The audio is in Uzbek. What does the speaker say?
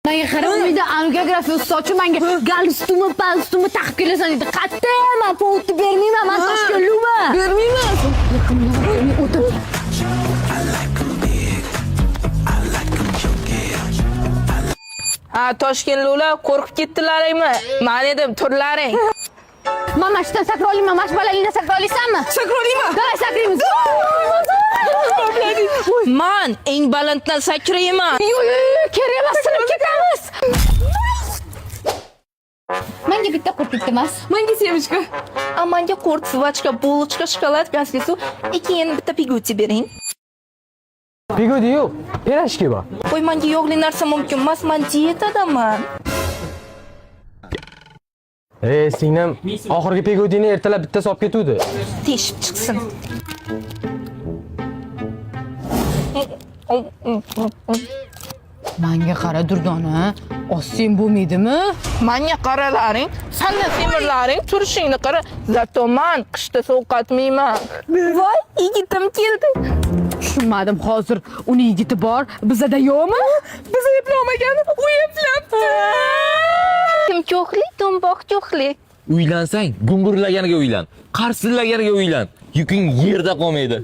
Menga qarab uyda geografiya ustozi menga galstumni, palstumni taqib kelasan dedi. Qattiqman, pulni bermayman, men Toshkentlikman. Bermayman. O'tir. Ha, Toshkentliklar qo'rqib ketdilaringmi? Men edim turlaring. Mama shundan sakrolayman, mash bolaligingdan sakrolaysanmi? Sakrayman. Davay sakraymiz. Men eng balanddan sakrayman. Yo'q, kerak emas, sinib ketamiz. Menga bitta qurt iltimos. Menga semishka. A menga qurt, svachka, булочка, shokolad, gazli suv, keyin bitta piguti bering. Pigodi yo'q, pirashki bor. Qo'y, menga yog'li narsa mumkin emas, men diyetadaman. Singlim oxirgi pigodini ertalab bittasi olib ketuvdi. Teshib chiqsin. Menga qara Durdona, ossing bo'lmaydimi? Menga qaralaring, sanda semirlaring, turishingni qara. Zato men qishda sovqatmayman. Voy, yigitim keldi. Tushunmadim hozir. Uni yigiti bor, bizda yo'qmi? Biz eplamagan, u eplabdi. Kim cho'xli, to'mboq cho'xli. Uylansang, gumburlaganiga uylan, qarsillaganiga uylan. Yuking yerda qolmaydi.